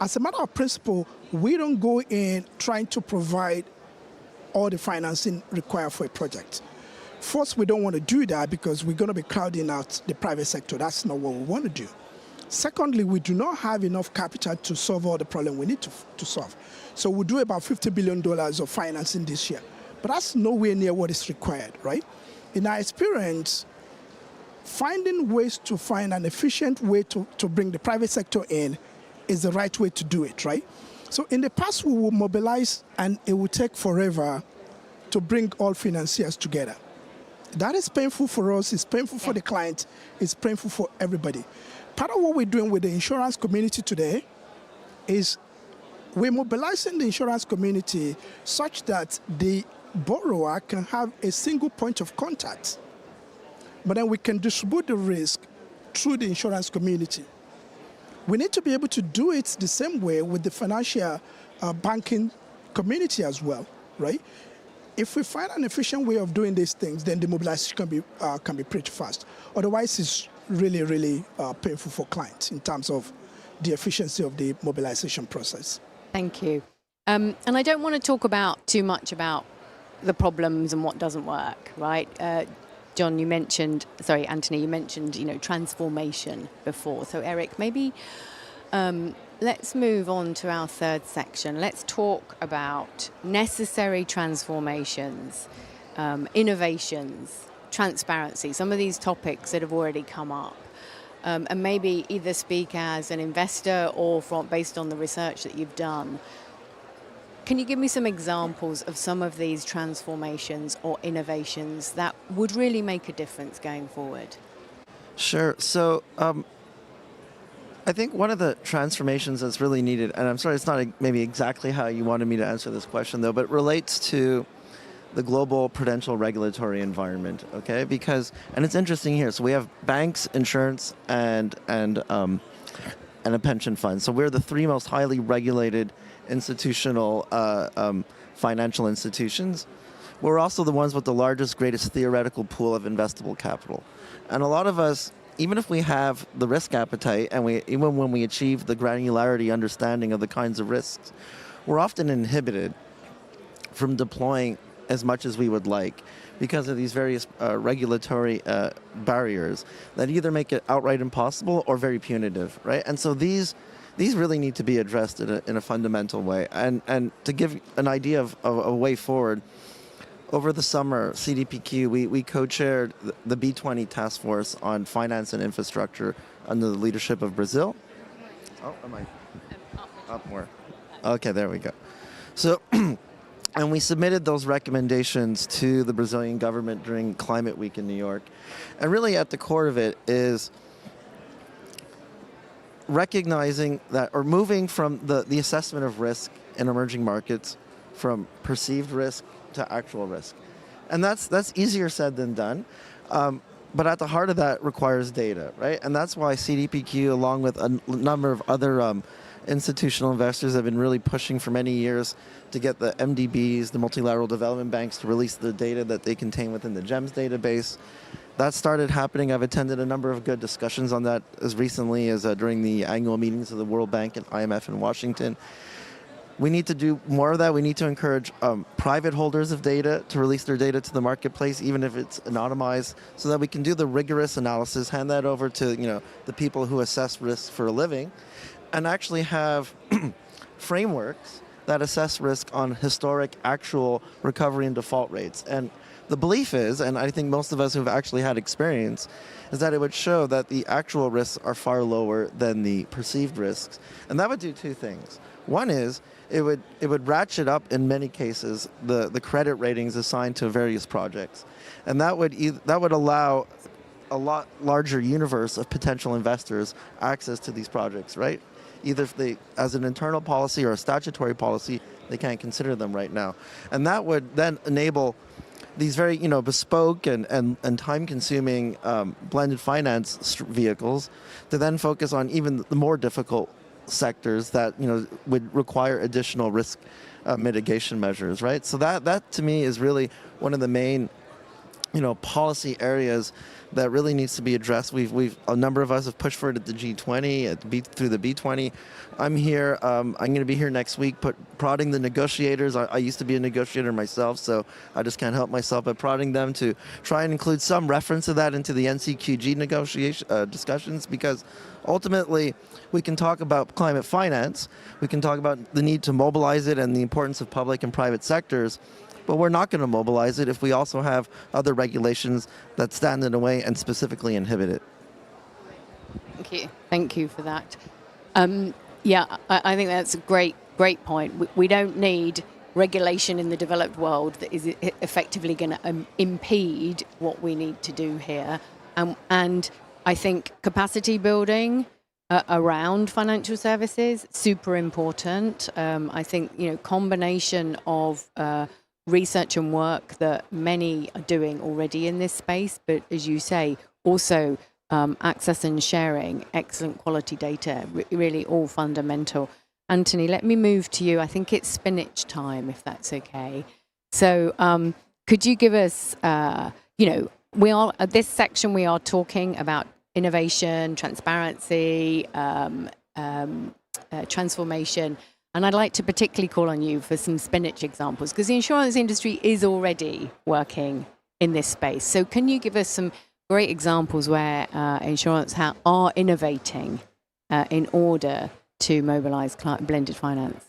as a matter of principle, we don't go in trying to provide all the financing required for a project. First, we don't want to do that because we're going to be crowding out the private sector. That's not what we want to do. Secondly, we do not have enough capital to solve all the problems we need to solve. So we'll do about $50 billion of financing this year. But that's nowhere near what is required, right? In our experience, finding ways to find an efficient way to bring the private sector in is the right way to do it, right? So in the past, we will mobilize and it will take forever to bring all financiers together. That is painful for us, it's painful for the client, it's painful for everybody. Part of what we're doing with the insurance community today is we're mobilizing the insurance community such that the borrower can have a single point of contact, but then we can distribute the risk through the insurance community. We need to be able to do it the same way with the financial banking community as well, right? If we find an efficient way of doing these things, then the mobilization can be pretty fast. Otherwise, it's really, really painful for clients in terms of the efficiency of the mobilization process. Thank you. And I don't want to talk about too much about the problems and what doesn't work, right? Anthony, you mentioned, transformation before. So Eric, maybe let's move on to our third section. Let's talk about necessary transformations, innovations, transparency, some of these topics that have already come up. And maybe either speak as an investor or based on the research that you've done. Can you give me some examples of some of these transformations or innovations that would really make a difference going forward? Sure. So I think one of the transformations that's really needed, and I'm sorry, it's not maybe exactly how you wanted me to answer this question, though, but relates to the global prudential regulatory environment, okay? Because, and it's interesting here, so we have banks, insurance, and a pension fund. So we're the three most highly regulated institutional financial institutions. We're also the ones with the largest, greatest theoretical pool of investable capital. And a lot of us, even if we have the risk appetite and even when we achieve the granularity understanding of the kinds of risks, we're often inhibited from deploying as much as we would like because of these various regulatory barriers that either make it outright impossible or very punitive, right? And so these really need to be addressed in a fundamental way. And to give an idea of a way forward, over the summer, CDPQ, we co-chaired the B20 task force on finance and infrastructure under the leadership of Brazil. Oh, am I up more? Okay, there we go. So, and we submitted those recommendations to the Brazilian government during Climate Week in New York. And really at the core of it is recognizing that, or moving from the assessment of risk in emerging markets from perceived risk to actual risk. And that's easier said than done. But at the heart of that requires data, right? And that's why CDPQ, along with a number of other institutional investors, have been really pushing for many years to get the MDBs, the multilateral development banks, to release the data that they contain within the GEMS database. That started happening. I've attended a number of good discussions on that as recently as during the annual meetings of the World Bank and IMF in Washington. We need to do more of that. We need to encourage private holders of data to release their data to the marketplace, even if it's anonymized, so that we can do the rigorous analysis, hand that over to the people who assess risk for a living, and actually have frameworks that assess risk on historic, actual recovery and default rates. And the belief is, and I think most of us who've actually had experience, is that it would show that the actual risks are far lower than the perceived risks. And that would do two things. One is, it would ratchet up in many cases the credit ratings assigned to various projects, and that would allow a lot larger universe of potential investors access to these projects, right? Either if they, as an internal policy or a statutory policy, they can't consider them right now, and that would then enable these very bespoke and time-consuming blended finance vehicles to then focus on even the more difficult sectors that would require additional risk mitigation measures, right? So that to me is really one of the main policy areas that really needs to be addressed. A number of us have pushed for it at the G20, through the B20. I'm here. I'm going to be here next week, prodding the negotiators. I used to be a negotiator myself, so I just can't help myself, but prodding them to try and include some reference to that into the NCQG negotiation discussions, because ultimately we can talk about climate finance, we can talk about the need to mobilize it and the importance of public and private sectors, but we're not going to mobilize it if we also have other regulations that stand in the way and specifically inhibit it. Thank you for that. I think that's a great point. We don't need regulation in the developed world that is effectively going to impede what we need to do here. And I think capacity building around financial services, super important. I think, combination of research and work that many are doing already in this space, but as you say, also access and sharing excellent quality data, really all fundamental. Anthony, let me move to you. I think it's spinach time, if that's okay. So could you give us, at this section we are talking about innovation, transparency, transformation. And I'd like to particularly call on you for some spinach examples, because the insurance industry is already working in this space. So can you give us some great examples where insurance are innovating in order to mobilize blended finance?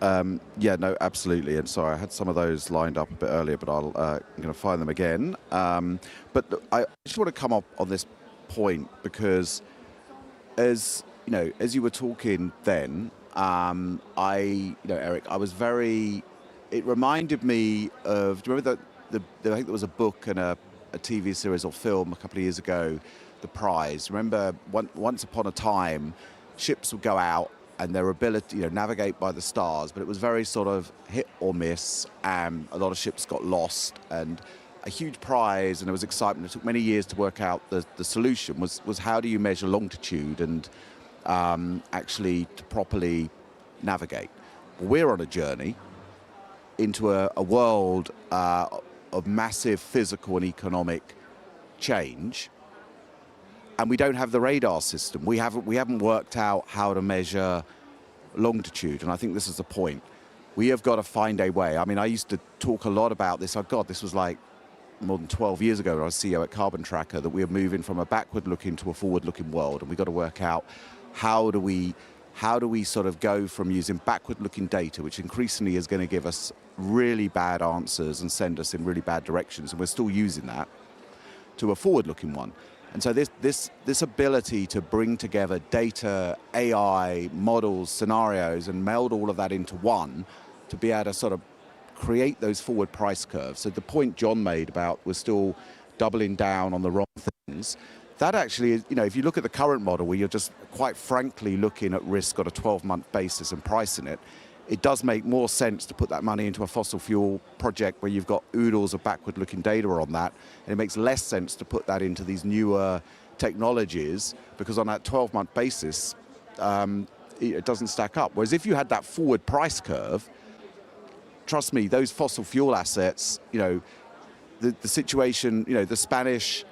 Yeah, no, absolutely. And sorry, I had some of those lined up a bit earlier, but I'm going to find them again. But look, I just want to come up on this point because, as you know, as you were talking then, Eric, I was very. It reminded me of. Do you remember I think there was a book and a TV series or film a couple of years ago, The Prize. Remember, once upon a time, ships would go out and their ability, navigate by the stars, but it was very sort of hit or miss, and a lot of ships got lost, and a huge prize, and there was excitement. It took many years to work out the solution was how do you measure longitude and actually to properly navigate. Well, we're on a journey into a world of massive physical and economic change, and we don't have the radar system. We haven't worked out how to measure longitude, and I think this is the point. We have got to find a way. I mean, I used to talk a lot about this. Oh God, this was like more than 12 years ago when I was CEO at Carbon Tracker, that we are moving from a backward-looking to a forward-looking world, and we've got to work out how do we sort of go from using backward-looking data, which increasingly is going to give us really bad answers and send us in really bad directions, and we're still using that, to a forward-looking one. And so this ability to bring together data, AI, models, scenarios, and meld all of that into one, to be able to sort of create those forward price curves. So the point John made about we're still doubling down on the wrong things, that actually is, if you look at the current model where you're just quite frankly looking at risk on a 12-month basis and pricing it, it does make more sense to put that money into a fossil fuel project where you've got oodles of backward-looking data on that, and it makes less sense to put that into these newer technologies, because on that 12-month basis, it doesn't stack up. Whereas if you had that forward price curve, trust me, those fossil fuel assets, the situation, the Spanish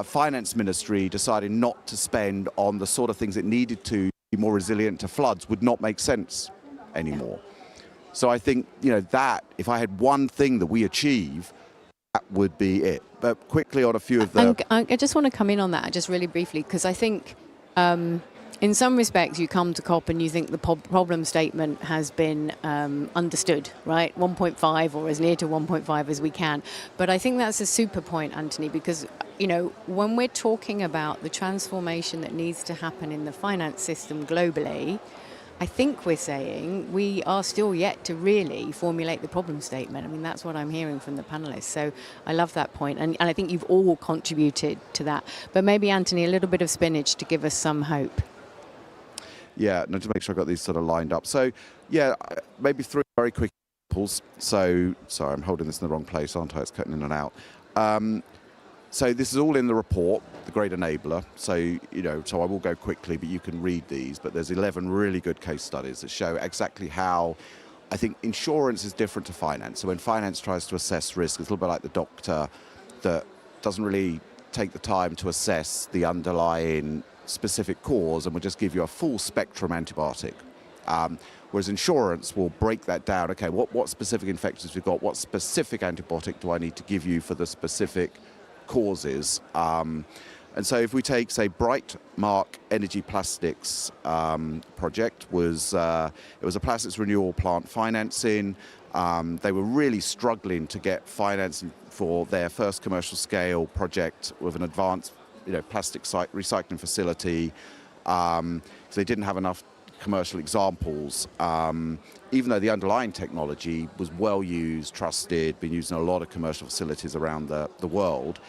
finance ministry decided not to spend on the sort of things it needed to be more resilient to floods would not make sense anymore. So I think, that if I had one thing that we achieve, that would be it. But quickly on a few of the... I just want to come in on that just really briefly, because I think in some respects you come to COP and you think the problem statement has been understood, right? 1.5 or as near to 1.5 as we can. But I think that's a super point, Anthony, because when we're talking about the transformation that needs to happen in the finance system globally, I think we're saying we are still yet to really formulate the problem statement. I mean, that's what I'm hearing from the panelists. So I love that point. And I think you've all contributed to that. But maybe, Anthony, a little bit of spinach to give us some hope. Yeah, no, to make sure I got these sort of lined up. So, yeah, maybe 3 very quick examples. So, sorry, I'm holding this in the wrong place, aren't I? It's cutting in and out. So this is all in the report, The Great Enabler. So, so I will go quickly, but you can read these. But there's 11 really good case studies that show exactly how I think insurance is different to finance. So when finance tries to assess risk, it's a little bit like the doctor that doesn't really take the time to assess the underlying specific cause and will just give you a full spectrum antibiotic. Whereas insurance will break that down. Okay, what specific infections we've got? What specific antibiotic do I need to give you for the specific causes? And so if we take, say, Brightmark Energy Plastics project, it was a plastics renewal plant financing. They were really struggling to get financing for their first commercial scale project with an advanced plastic recycling facility. So they didn't have enough commercial examples, even though the underlying technology was well used, trusted, been used in a lot of commercial facilities around the world.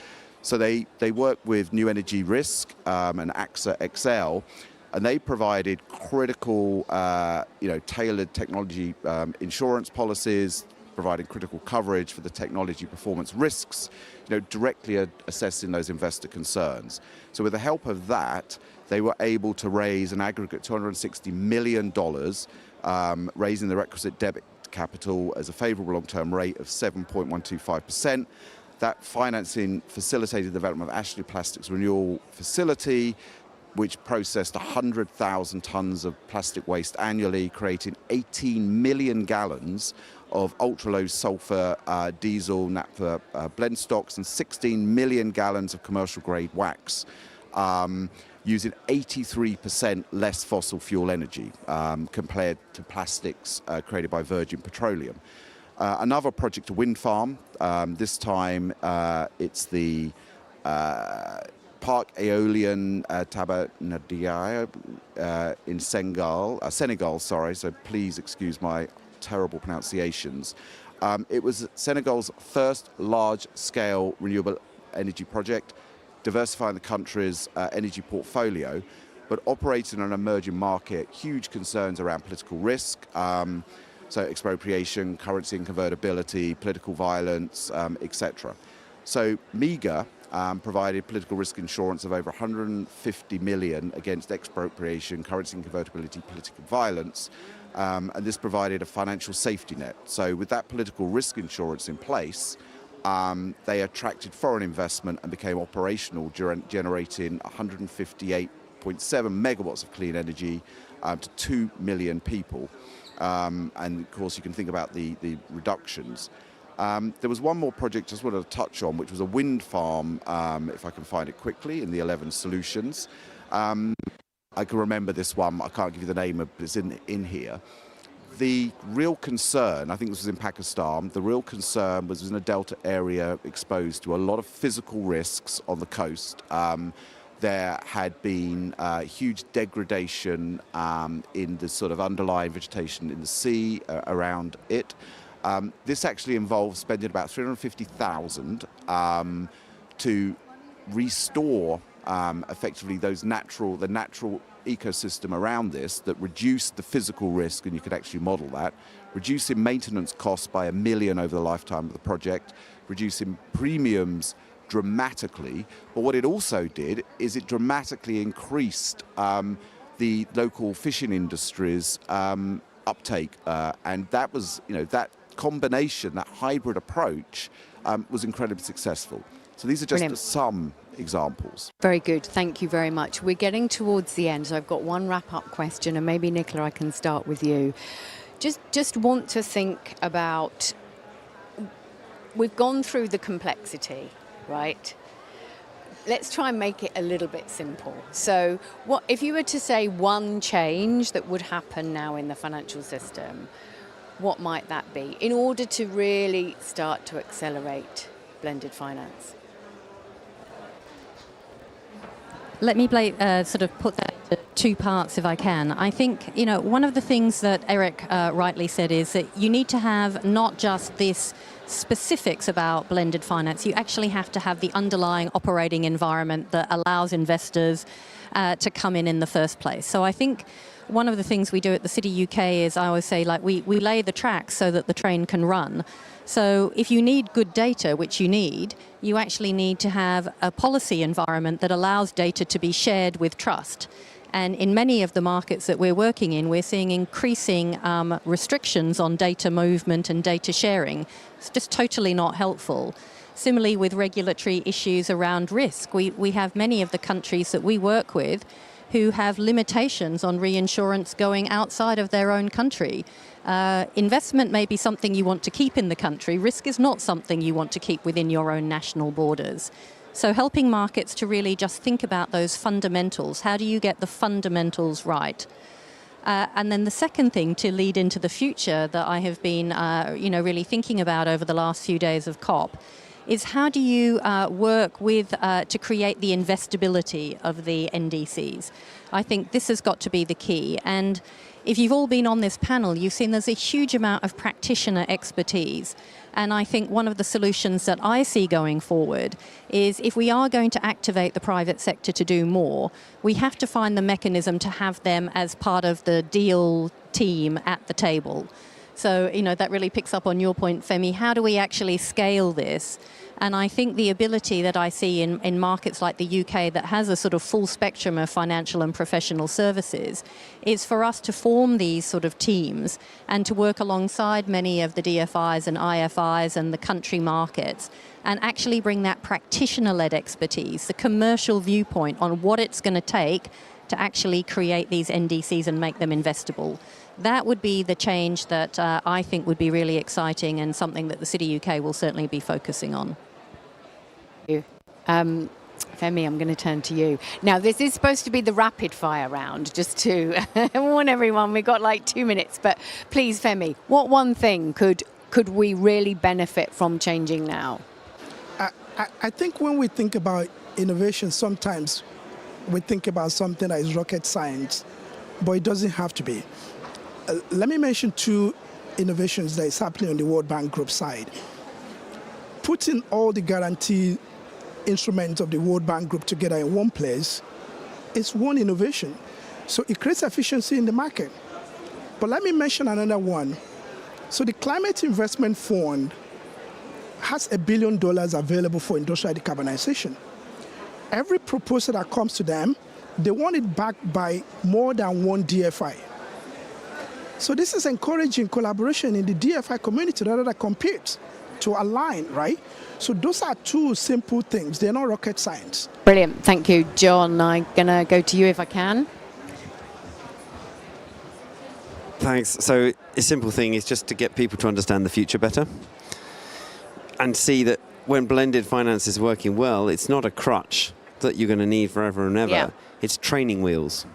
So they worked with New Energy Risk and AXA XL, and they provided critical, tailored technology insurance policies, providing critical coverage for the technology performance risks, directly assessing those investor concerns. So with the help of that, they were able to raise an aggregate $260 million, raising the requisite debt capital as a favorable long-term rate of 7.125%. That financing facilitated the development of Ashley Plastics Renewal Facility, which processed 100,000 tons of plastic waste annually, creating 18 million gallons of ultra-low sulfur diesel, naphtha blend stocks, and 16 million gallons of commercial-grade wax, using 83% less fossil fuel energy compared to plastics created by virgin petroleum. Another project, a wind farm. This time it's the Park Aeolian Tabanadia in Senegal, sorry, so please excuse my terrible pronunciations. It was Senegal's first large-scale renewable energy project, diversifying the country's energy portfolio, but operating in an emerging market, huge concerns around political risk, so expropriation, currency and convertibility, political violence, etc. So MEGA provided political risk insurance of over 150 million against expropriation, currency and convertibility, political violence, and this provided a financial safety net. So with that political risk insurance in place, they attracted foreign investment and became operational, generating 158.7 megawatts of clean energy to 2 million people. And of course, you can think about the reductions. There was one more project I just wanted to touch on, which was a wind farm, if I can find it quickly, in the 11 Solutions. I can remember this one. I can't give you the name of it, but it's in here. The real concern, I think this was in Pakistan, the real concern was in a delta area exposed to a lot of physical risks on the coast. There had been huge degradation in the sort of underlying vegetation in the sea around it. This actually involves spending about 350,000 to restore effectively the natural ecosystem around this that reduced the physical risk, and you could actually model that, reducing maintenance costs by $1 million over the lifetime of the project, reducing premiums dramatically. But what it also did is it dramatically increased the local fishing industry's uptake, and that was, that combination, that hybrid approach, was incredibly successful. So these are just some examples. Very good. Thank you very much. We're getting towards the end, so I've got one wrap-up question, and maybe, Nicola, I can start with you. Just want to think about, we've gone through the complexity, right? Let's try and make it a little bit simple. So what if you were to say one change that would happen now in the financial system, what might that be in order to really start to accelerate blended finance? Let me sort of put that into two parts if I can. I think, one of the things that Eric rightly said is that you need to have not just this specifics about blended finance, you actually have to have the underlying operating environment that allows investors to come in the first place. So I think one of the things we do at the City UK is, I always say, we lay the tracks so that the train can run. So if you need good data, which you need, you actually need to have a policy environment that allows data to be shared with trust. And in many of the markets that we're working in, we're seeing increasing restrictions on data movement and data sharing. It's just totally not helpful. Similarly, with regulatory issues around risk, we have many of the countries that we work with who have limitations on reinsurance going outside of their own country. Investment may be something you want to keep in the country. Risk is not something you want to keep within your own national borders. So helping markets to really just think about those fundamentals. How do you get the fundamentals right? And then the second thing to lead into the future that I have been really thinking about over the last few days of COP is how do you work with to create the investability of the NDCs? I think this has got to be the key. And if you've all been on this panel, you've seen there's a huge amount of practitioner expertise. And I think one of the solutions that I see going forward is if we are going to activate the private sector to do more, we have to find the mechanism to have them as part of the deal team at the table. So, that really picks up on your point, Femi. How do we actually scale this? And I think the ability that I see in markets like the UK that has a sort of full spectrum of financial and professional services is for us to form these sort of teams and to work alongside many of the DFIs and IFIs and the country markets and actually bring that practitioner-led expertise, the commercial viewpoint on what it's going to take to actually create these NDCs and make them investable. That would be the change that I think would be really exciting and something that the City UK will certainly be focusing on. Femi, I'm going to turn to you. Now, this is supposed to be the rapid fire round, just to warn everyone. We've got like 2 minutes, but please, Femi, what one thing could we really benefit from changing now? I think when we think about innovation, sometimes we think about something that is rocket science, but it doesn't have to be. Let me mention 2 innovations that is happening on the World Bank Group side. Putting all the guarantee instruments of the World Bank Group together in one place is one innovation. So it creates efficiency in the market. But let me mention another one. So the Climate Investment Fund has $1 billion available for industrial decarbonization. Every proposal that comes to them, they want it backed by more than one DFI. So this is encouraging collaboration in the DFI community rather than compete, to align, right? So those are 2 simple things. They're not rocket science. Brilliant. Thank you, John. I'm going to go to you if I can. Thanks. So a simple thing is just to get people to understand the future better and see that when blended finance is working well, it's not a crutch that you're going to need forever and ever. Yeah. It's training wheels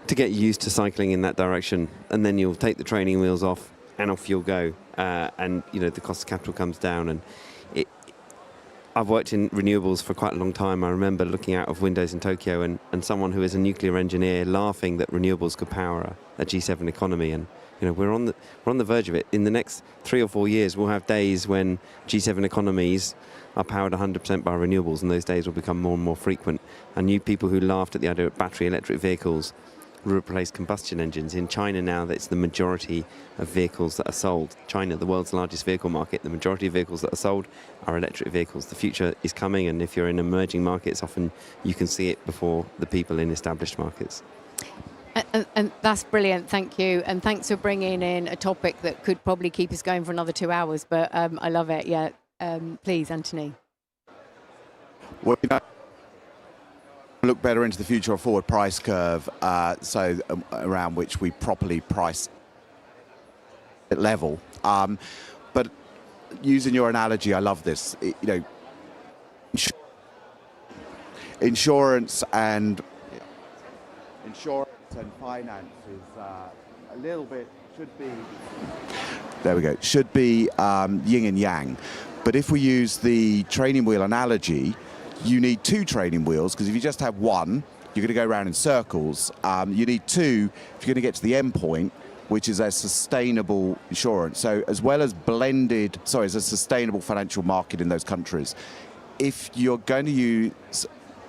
to get used to cycling in that direction, and then you'll take the training wheels off and off you'll go. And the cost of capital comes down. And I've worked in renewables for quite a long time. I remember looking out of windows in Tokyo and someone who is a nuclear engineer laughing that renewables could power a G7 economy. And we're on the verge of it. In the next 3 or 4 years, we'll have days when G7 economies are powered 100% by renewables, and those days will become more and more frequent. And you people who laughed at the idea of battery electric vehicles will replace combustion engines. In China now, that's the majority of vehicles that are sold. China, the world's largest vehicle market, the majority of vehicles that are sold are electric vehicles. The future is coming, and if you're in emerging markets, often you can see it before the people in established markets. And that's brilliant, thank you. And thanks for bringing in a topic that could probably keep us going for another 2 hours, but I love it, yeah. Please, Anthony. Well, look better into the future, a forward price curve, around which we properly price at level. But using your analogy, I love this. Insurance and finance is a little bit, should be yin and yang. But if we use the training wheel analogy, you need 2 training wheels, because if you just have one, you're going to go around in circles. You need 2 if you're going to get to the end point, which is a sustainable insurance. So as well as as a sustainable financial market in those countries. If you're going to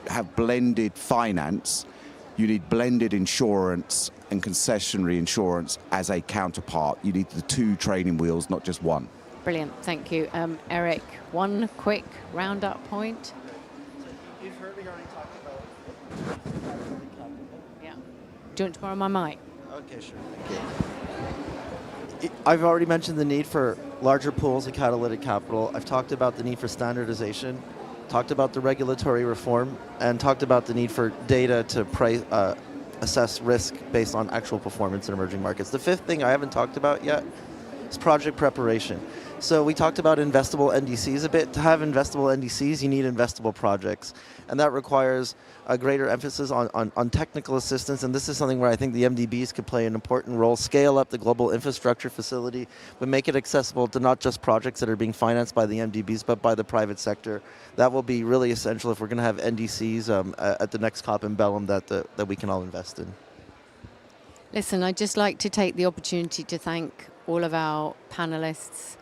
have blended finance, you need blended insurance and concessionary insurance as a counterpart. You need the 2 training wheels, not just one. Brilliant, thank you. Eric, one quick round-up point. You've heard me already talk about... Yeah. Do you want to borrow my mic? Okay, sure. Thank you. I've already mentioned the need for larger pools of catalytic capital. I've talked about the need for standardization, talked about the regulatory reform, and talked about the need for data to assess risk based on actual performance in emerging markets. The 5th thing I haven't talked about yet is project preparation. So we talked about investable NDCs a bit. To have investable NDCs, you need investable projects. And that requires a greater emphasis on technical assistance. And this is something where I think the MDBs could play an important role. Scale up the global infrastructure facility, but make it accessible to not just projects that are being financed by the MDBs, but by the private sector. That will be really essential if we're going to have NDCs at the next COP in Bellum that we can all invest in. Listen, I'd just like to take the opportunity to thank all of our panelists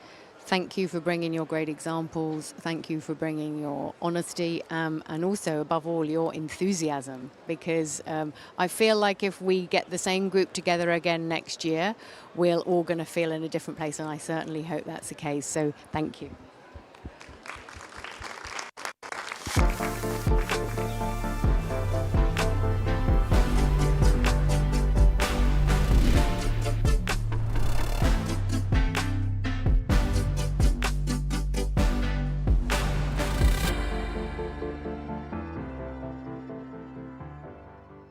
Thank you for bringing your great examples. Thank you for bringing your honesty and also, above all, your enthusiasm. Because I feel like if we get the same group together again next year, we're all going to feel in a different place. And I certainly hope that's the case. So thank you.